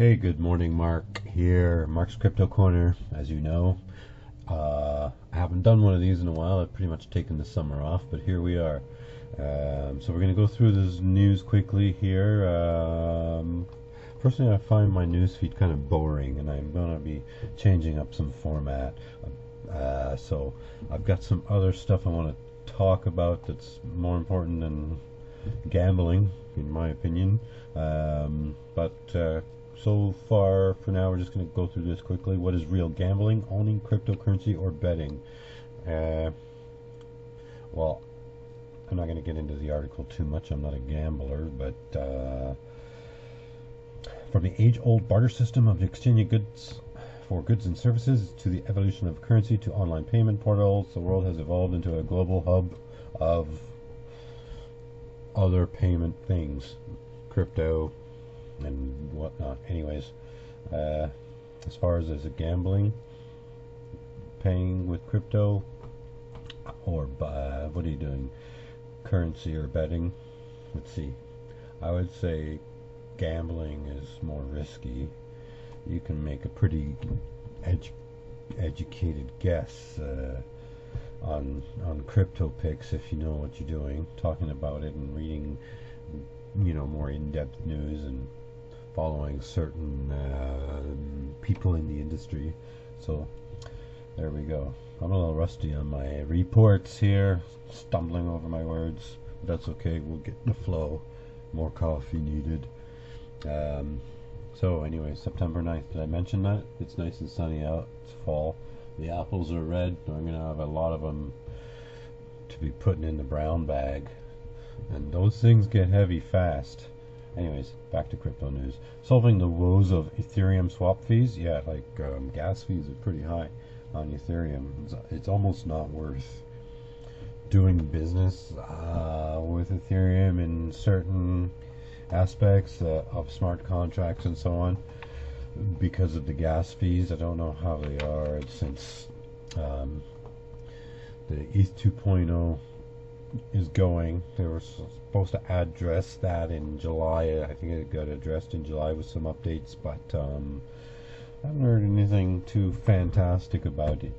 Hey, good morning, Mark here. Mark's Crypto Corner, as you know. I haven't done one of these in a while. I've pretty much taken the summer off, but here we are. So we're going to go through this news quickly here. Personally, I find my news feed kind of boring, and I'm going to be changing up some format. So I've got some other stuff I want to talk about that's more important than gambling, in my opinion. So far, for now, we're just going to go through this quickly. What is real gambling? Owning cryptocurrency or betting? Well, I'm not going to get into the article too much. I'm not a gambler, but from the age-old barter system of exchanging goods for goods and services to the evolution of currency to online payment portals, the world has evolved into a global hub of other payment things, crypto and whatnot. Anyways, as far as a gambling, paying with crypto, or what are you doing, currency or betting? Let's see. I would say gambling is more risky. You can make a pretty educated guess on crypto picks if you know what you're doing, talking about it and reading, more in-depth news and following certain people in the industry. So there we go. I'm a little rusty on my reports here, stumbling over my words, but that's okay. We'll get the flow. More coffee needed. So anyway, September 9th, did I mention that? It's nice and sunny out. It's fall. The apples are red. I'm going to have a lot of them to be putting in the brown bag. And those things get heavy fast. Anyways, back to crypto news. Solving the woes of Ethereum swap fees. Yeah, like gas fees are pretty high on Ethereum. It's almost not worth doing business with Ethereum in certain aspects of smart contracts and so on because of the gas fees. I don't know how they are since the ETH 2.0 is going. They were supposed to address that in July. I think it got addressed in July with some updates, but I haven't heard anything too fantastic about it.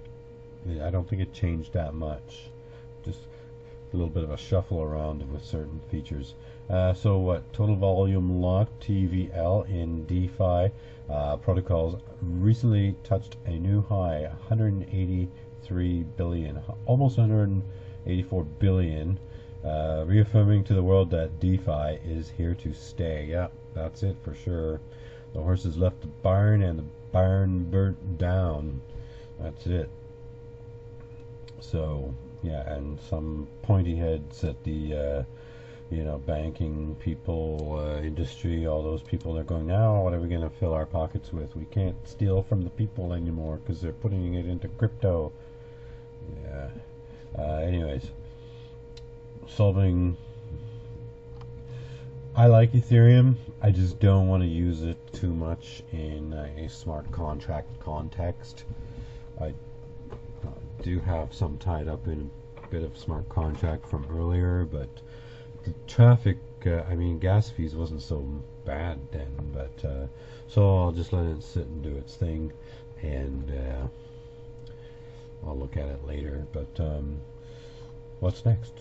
I don't think it changed that much. Just a little bit of a shuffle around with certain features. So what? Total volume locked TVL in DeFi protocols recently touched a new high, 183 billion, almost 184 billion, reaffirming to the world that DeFi is here to stay. Yeah, that's it for sure. The horses left the barn and the barn burnt down. That's it. So yeah, and some pointy heads at the banking people, industry, all those people, they're going, now what are we going to fill our pockets with? We can't steal from the people anymore because they're putting it into crypto. Yeah. Anyways, I like Ethereum. I just don't want to use it too much in a smart contract context. I do have some tied up in a bit of smart contract from earlier, but the traffic, gas fees wasn't so bad then, but so I'll just let it sit and do its thing, and I'll look at it later. But what's next?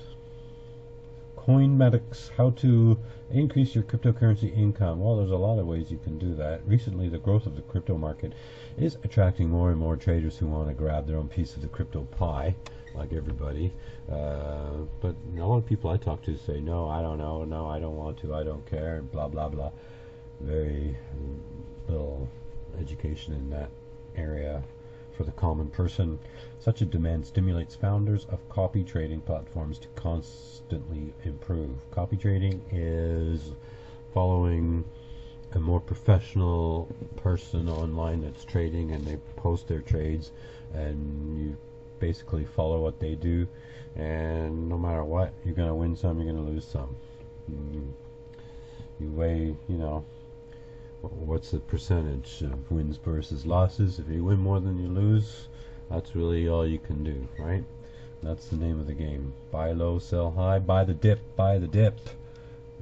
Coinbase, how to increase your cryptocurrency income. Well, there's a lot of ways you can do that. Recently, the growth of the crypto market is attracting more and more traders who want to grab their own piece of the crypto pie, like everybody. But a lot of people I talk to say, no, I don't know, no, I don't want to, I don't care, blah, blah, blah. Very little education in that area for the common person. Such a demand stimulates founders of copy trading platforms to constantly improve. Copy trading is following a more professional person online that's trading, and they post their trades, and you basically follow what they do, and no matter what, you're going to win some, you're going to lose some. You weigh, what's the percentage of wins versus losses. If you win more than you lose, that's really all you can do, right? That's the name of the game. Buy low, sell high, buy the dip, buy the dip.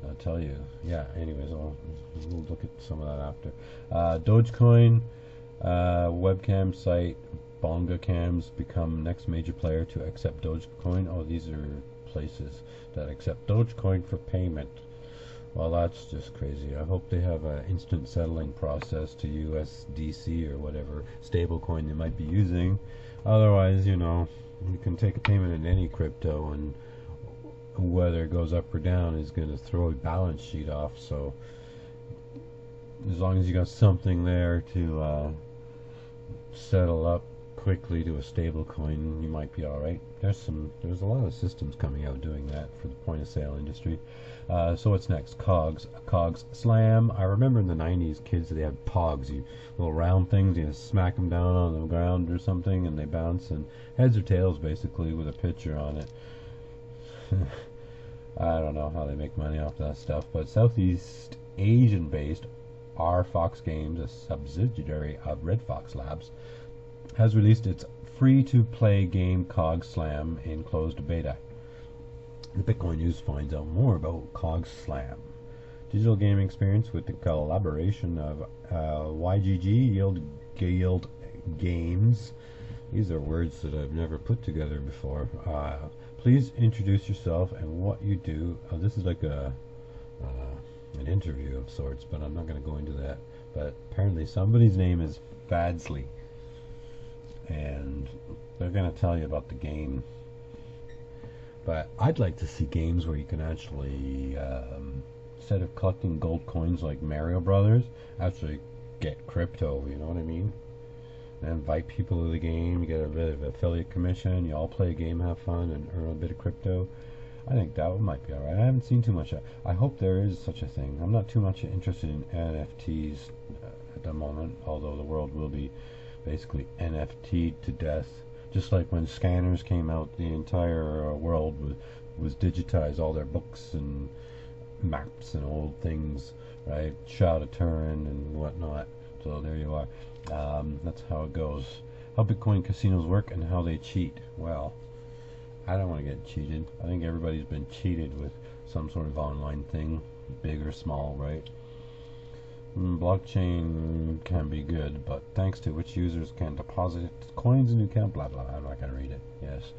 I'll tell you. Yeah, anyways, we'll look at some of that after. Dogecoin, webcam site, Bonga Cams become next major player to accept Dogecoin. Oh, these are places that accept Dogecoin for payment. Well, that's just crazy. I hope they have an instant settling process to USDC or whatever stablecoin they might be using. Otherwise, you know, you can take a payment in any crypto, and whether it goes up or down is going to throw a balance sheet off. So as long as you got something there to settle up quickly to a stable coin, you might be all right. There's a lot of systems coming out doing that for the point of sale industry. So what's next? Cogs Slam. I remember in the 90s, kids, they had Pogs, you little round things, you smack them down on the ground or something and they bounce, and heads or tails basically with a picture on it. I don't know how they make money off that stuff, but Southeast Asian based R Fox Games, a subsidiary of Red Fox Labs, has released its free-to-play game Cogs Slam in closed beta. The Bitcoin News finds out more about Cogs Slam. Digital gaming experience with the collaboration of YGG, Yield Games. These are words that I've never put together before. Please introduce yourself and what you do. This is like an interview of sorts, but I'm not going to go into that. But apparently somebody's name is Fadsley, and they're going to tell you about the game. But I'd like to see games where you can actually, instead of collecting gold coins like Mario Brothers, actually get crypto, you know what I mean? And invite people to the game, you get a bit of affiliate commission, you all play a game, have fun, and earn a bit of crypto. I think that might be alright. I haven't seen too much. I hope there is such a thing. I'm not too much interested in NFTs at the moment, although the world will be basically NFT'd to death. Just like when scanners came out, the entire world was digitized, all their books and maps and old things, right? Shout a turn and whatnot. So there you are. That's how it goes. How Bitcoin casinos work and how they cheat. Well, I don't want to get cheated. I think everybody's been cheated with some sort of online thing, big or small, right? Blockchain can be good, but thanks to which users can deposit coins in account, blah blah. I'm not going to read it. Yes.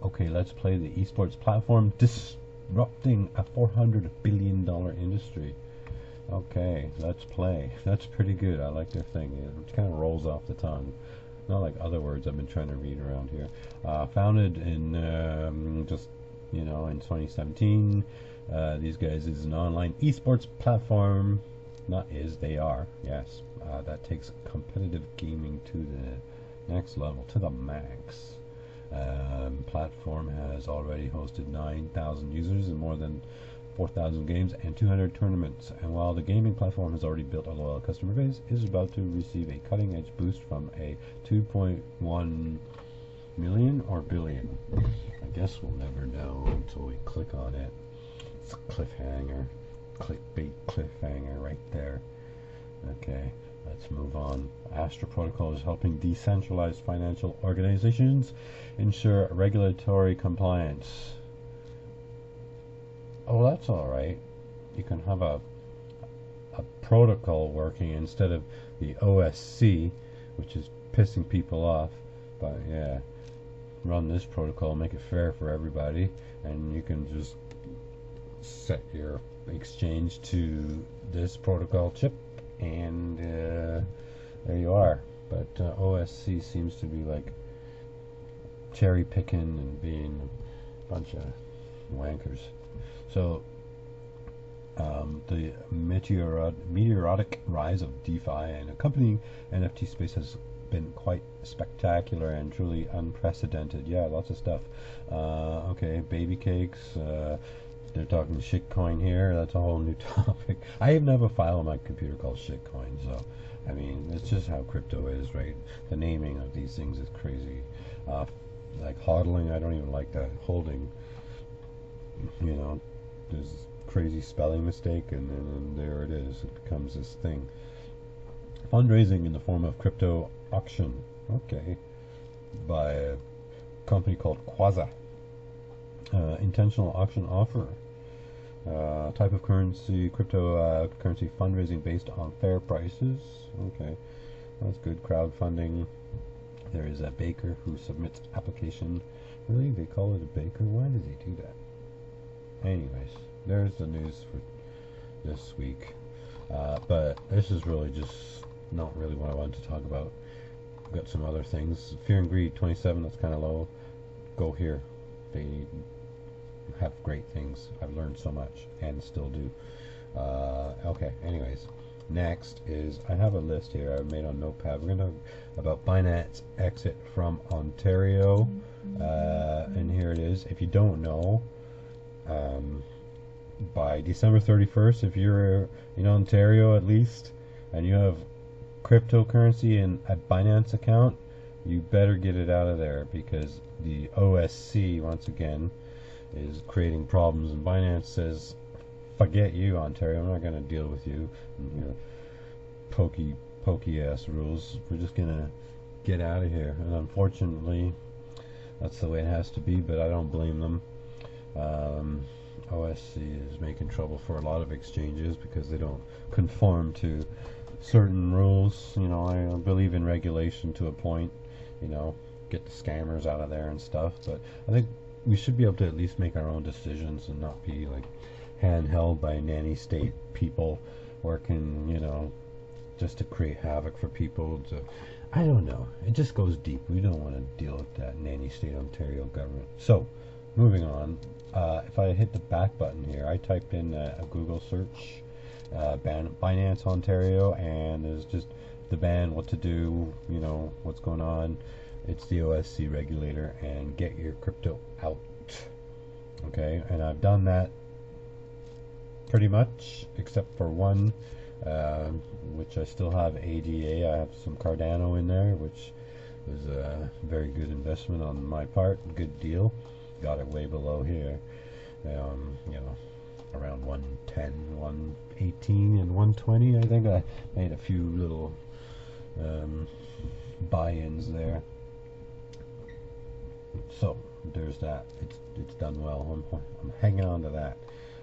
Okay, let's play the esports platform disrupting a $400 billion industry. Okay, let's play. That's pretty good. I like their thing. It kind of rolls off the tongue. Not like other words I've been trying to read around here. Founded in just, in 2017. These guys is an online esports platform. Not is, they are. Yes. That takes competitive gaming to the next level, to the max. Platform has already hosted 9,000 users in more than 4,000 games and 200 tournaments, and while the gaming platform has already built a loyal customer base, it is about to receive a cutting-edge boost from a 2.1 million or billion. I guess we'll never know until we click on it. It's a cliffhanger, clickbait cliffhanger right there. Okay, let's move on. Astra Protocol is helping decentralized financial organizations ensure regulatory compliance. Oh, that's all right. You can have a protocol working instead of the OSC, which is pissing people off. But yeah, run this protocol, make it fair for everybody, and you can just set your exchange to this protocol chip, and there you are. But OSC seems to be like cherry picking and being a bunch of wankers. So the meteoric rise of DeFi and accompanying NFT space has been quite spectacular and truly unprecedented. Yeah, lots of stuff. Okay, baby cakes. They're talking shitcoin here. That's a whole new topic. I even have a file on my computer called shitcoin. So, I mean, it's just how crypto is, right? The naming of these things is crazy. Like hodling, I don't even like that. Holding, there's crazy spelling mistake, and then there it is. It becomes this thing. Fundraising in the form of crypto auction. Okay. By a company called Quasar. Intentional auction offer. Type of currency, crypto currency fundraising based on fair prices. Okay, that's good. Crowdfunding. There is a baker who submits application. Really, they call it a baker? Why does he do that? Anyways, there's the news for this week. But this is really just not really what I wanted to talk about. I've got some other things. Fear and Greed 27, that's kind of low. Go here. They have great things. I've learned so much and still do. Okay, anyways. Next is, I have a list here I've made on Notepad. We're going to talk about Binance Exit from Ontario. And here it is. If you don't know, by December 31st, if you're in Ontario at least, and you have cryptocurrency in a Binance account, you better get it out of there, because the OSC, once again, is creating problems, and Binance says, forget you, Ontario, I'm not going to deal with you, pokey ass rules, we're just going to get out of here. And unfortunately, that's the way it has to be, but I don't blame them. OSC is making trouble for a lot of exchanges because they don't conform to certain rules. I believe in regulation to a point, get the scammers out of there and stuff, but I think we should be able to at least make our own decisions and not be like handheld by nanny state people working, just to create havoc for people. I don't know. It just goes deep. We don't want to deal with that nanny state Ontario government. So, moving on. If I hit the back button here, I typed in a Google search, Binance Ontario, and there's just the ban, what to do, what's going on. It's the OSC regulator, and get your crypto out. Okay, and I've done that pretty much, except for one, which I still have ADA. I have some Cardano in there, which was a very good investment on my part. Good deal. Got it way below here, around 110, 118, and 120. I think I made a few little buy-ins there. So there's that. It's done well. I'm hanging on to that.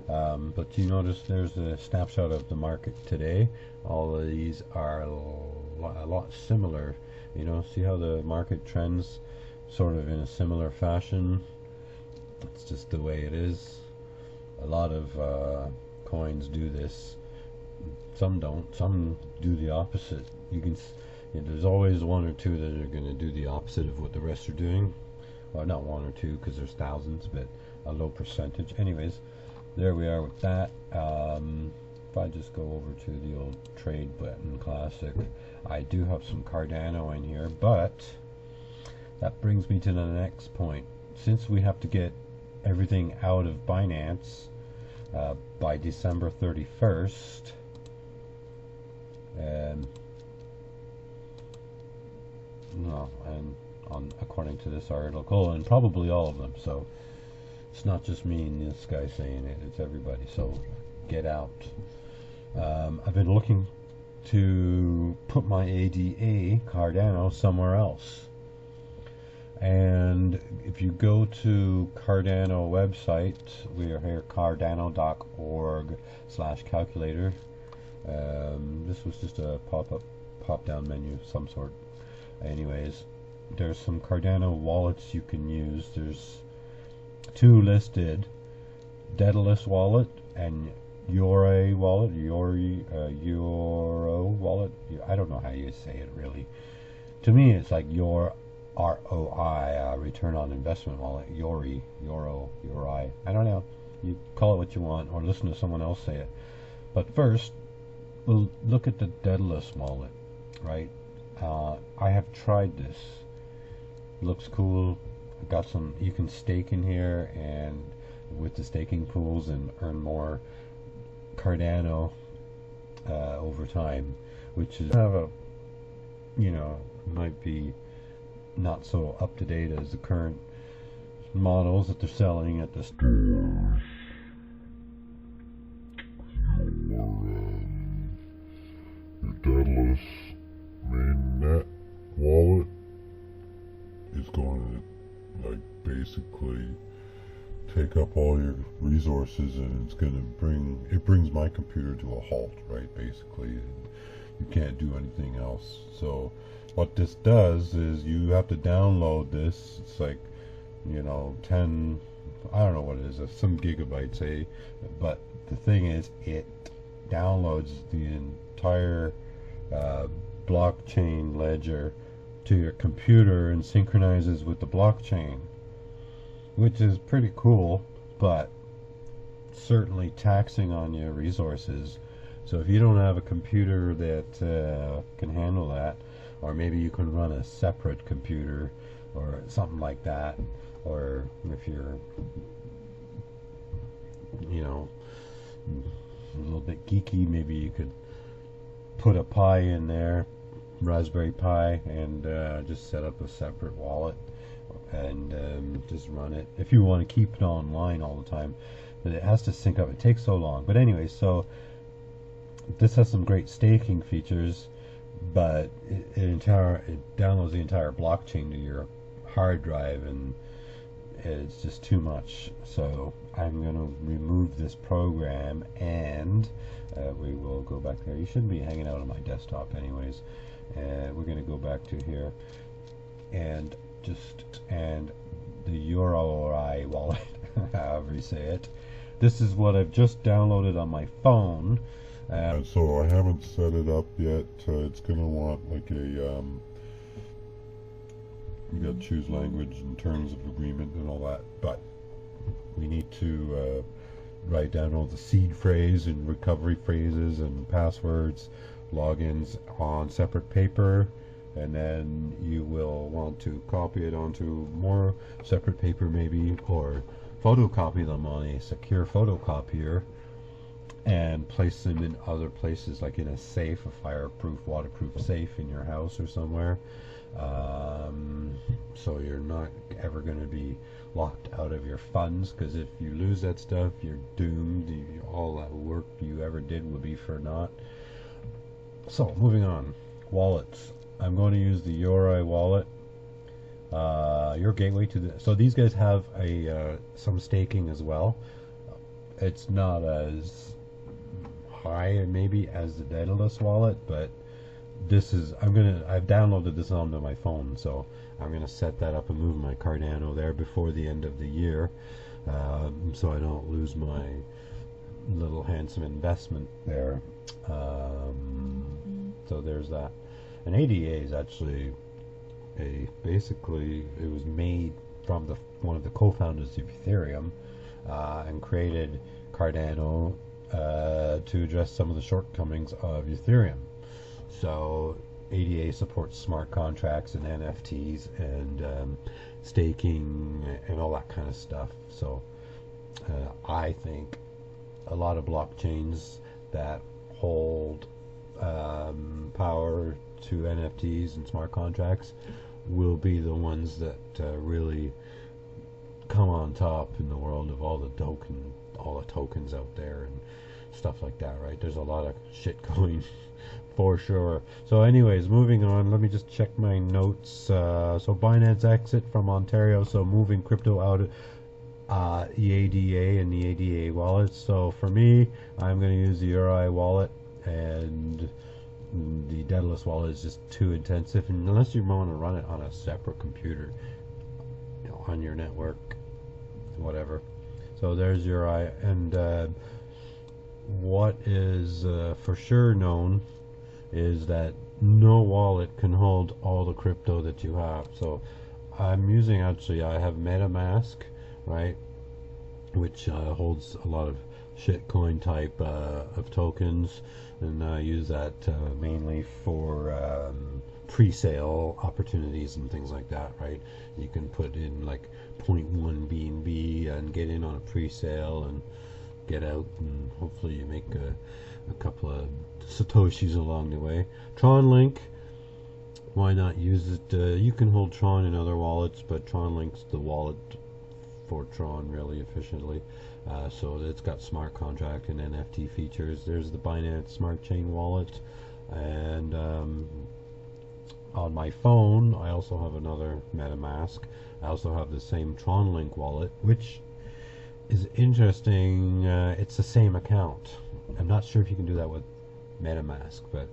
But you notice there's a snapshot of the market today. All of these are a lot similar. See how the market trends sort of in a similar fashion. It's just the way it is. A lot of coins do this. Some don't. Some do the opposite. There's always one or two that are going to do the opposite of what the rest are doing. Well, not one or two, because there's thousands, but a low percentage. Anyways, there we are with that. If I just go over to the old trade button classic, I do have some Cardano in here, but that brings me to the next point. Since we have to get everything out of Binance by December 31st, according to this article, and probably all of them, so it's not just me and this guy saying it, it's everybody, so get out. I've been looking to put my ADA Cardano somewhere else, and if you go to Cardano website, we are here, cardano.org/calculator. This was just a pop-down menu of some sort. Anyways, there's some Cardano wallets you can use. There's two listed: Daedulas wallet and Yoroi wallet. Yoroi wallet. I don't know how you say it really. To me, it's like your ROI, return on investment wallet. Yoroi. I don't know. You call it what you want, or listen to someone else say it. But first, we'll look at the Daedulas wallet, right? I have tried this. Looks cool. I got some. You can stake in here, and with the staking pools, and earn more Cardano over time, which is kind of might be not so up to date as the current models that they're selling at the stores. Your Daedalus mainnet wallet is going to basically take up all your resources, and it brings my computer to a halt, right? Basically, you can't do anything else. So what this does is you have to download this. It's like, 10, I don't know what it is, some gigabytes, say, but the thing is, it downloads the entire blockchain ledger to your computer and synchronizes with the blockchain, which is pretty cool, but certainly taxing on your resources. So if you don't have a computer that can handle that, or maybe you can run a separate computer or something like that, or if you're a little bit geeky, maybe you could put a Pi in there, Raspberry Pi, and just set up a separate wallet and just run it. If you want to keep it online all the time, but it has to sync up. It takes so long. But anyway, so this has some great staking features, but it downloads the entire blockchain to your hard drive, and it's just too much. So I'm going to remove this program, and we will go back there. You shouldn't be hanging out on my desktop anyways. We're going to go back to here and the Yoroi wallet, however you say it. This is what I've just downloaded on my phone. So I haven't set it up yet. It's going to want like you got to choose language and terms of agreement and all that, but we need to write down all the seed phrase and recovery phrases and passwords, logins on separate paper, and then you will want to copy it onto more separate paper maybe, or photocopy them on a secure photocopier and place them in other places, like in a safe, a fireproof, waterproof safe in your house or somewhere. So you're not ever going to be locked out of your funds, because if you lose that stuff, you're doomed. All that work you ever did will be for naught. So moving on, wallets. I'm going to use the Yoroi wallet. Your gateway to the. So these guys have some staking as well. It's not as high maybe as the Daedulus wallet, but this is, I've downloaded this onto my phone, so I'm gonna set that up and move my Cardano there before the end of the year, so I don't lose my little handsome investment there. So there's that. An ADA is actually basically it was made from one of the co-founders of Ethereum, and created Cardano to address some of the shortcomings of Ethereum. So ADA supports smart contracts and NFTs and staking and all that kind of stuff. So I think a lot of blockchains that hold power to NFTs and smart contracts will be the ones that really come on top in the world of all the tokens out there and stuff like that, right? There's a lot of shit going for sure. So anyways, moving on, let me just check my notes. So Binance Exit from Ontario, so moving crypto out of the ADA and the ADA wallet. So for me, I'm going to use the Yoroi wallet, and the Daedulus wallet is just too intensive, and unless you want to run it on a separate computer, on your network, whatever. So there's Yoroi, and what is for sure known is that no wallet can hold all the crypto that you have. So I'm using, actually I have MetaMask, right, which holds a lot of shitcoin type of tokens, and I use that mainly for pre-sale opportunities and things like that, right? You can put in like 0.1 BNB and get in on a pre-sale and get out, and hopefully you make a couple of satoshis along the way. Tron Link, why not use it? You can hold Tron in other wallets, but Tron Link's the wallet for Tron really efficiently. So it's got smart contract and NFT features. There's the Binance Smart Chain wallet, and on my phone I also have another MetaMask. I also have the same Tron Link wallet, which is interesting. It's the same account. I'm not sure if you can do that with MetaMask, but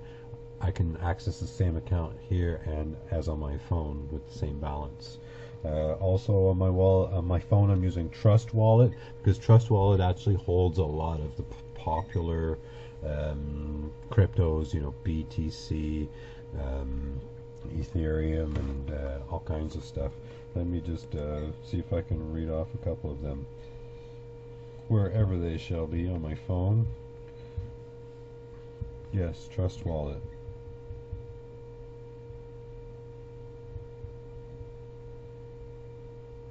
I can access the same account here and as on my phone with the same balance. Also on my wallet, on my phone, I'm using Trust Wallet because Trust Wallet actually holds a lot of the popular cryptos. You know, BTC, Ethereum, and all kinds of stuff. Let me just see if I can read off a couple of them. Wherever they shall be on my phone. Yes, Trust Wallet.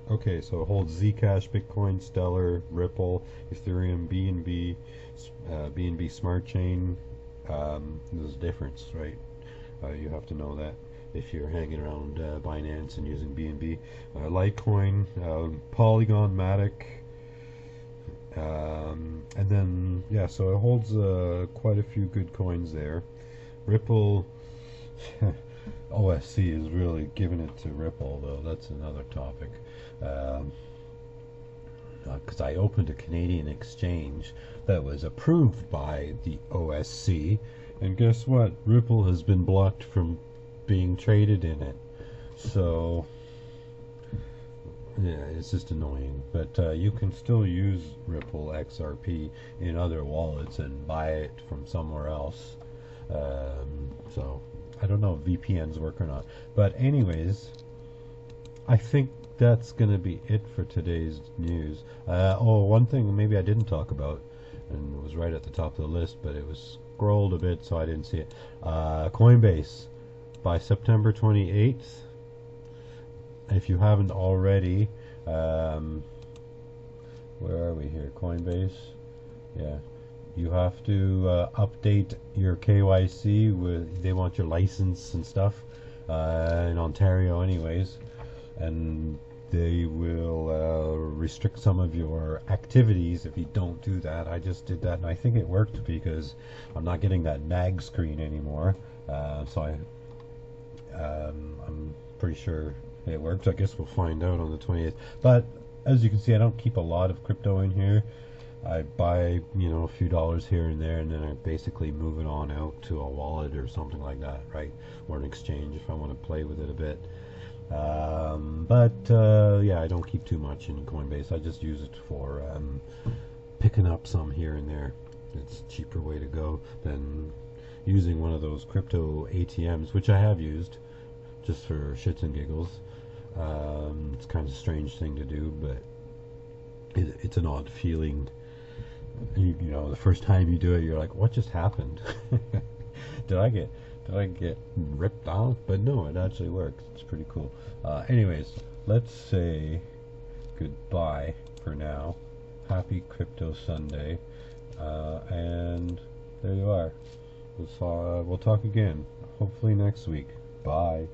Okay, so it holds Zcash, Bitcoin, Stellar, Ripple, Ethereum, BNB Smart Chain. There's a difference, right? You have to know that if you're hanging around Binance and using BNB. Litecoin, Polygon, Matic, and then, yeah, so it holds quite a few good coins there. Ripple, OSC is really giving it to Ripple, though. That's another topic. Because I opened a Canadian exchange that was approved by the OSC, and guess what? Ripple has been blocked from being traded in it. So, yeah, it's just annoying. But you can still use Ripple XRP in other wallets and buy it from somewhere else. So, I don't know if VPNs work or not. But anyways, I think that's going to be it for today's news. One thing maybe I didn't talk about, and it was right at the top of the list, but it was scrolled a bit so I didn't see it. Coinbase, by September 28th, if you haven't already, where are we here? Coinbase, yeah. You have to update your KYC with, they want your license and stuff, in Ontario anyways, and they will restrict some of your activities if you don't do that. I just did that and I think it worked because I'm not getting that nag screen anymore. So I'm pretty sure it works. I guess we'll find out on the 28th. But as you can see, I don't keep a lot of crypto in here. I buy, a few dollars here and there, and then I basically move it on out to a wallet or something like that, right? Or an exchange if I want to play with it a bit. Yeah, I don't keep too much in Coinbase. I just use it for picking up some here and there. It's a cheaper way to go than using one of those crypto ATMs, which I have used just for shits and giggles. It's kind of a strange thing to do, but it's an odd feeling. The first time you do it, you're like, what just happened? Did I get ripped off? But no, it actually works. It's pretty cool. Anyways, let's say goodbye for now. Happy Crypto Sunday. And there you are. We'll talk again, hopefully next week. Bye.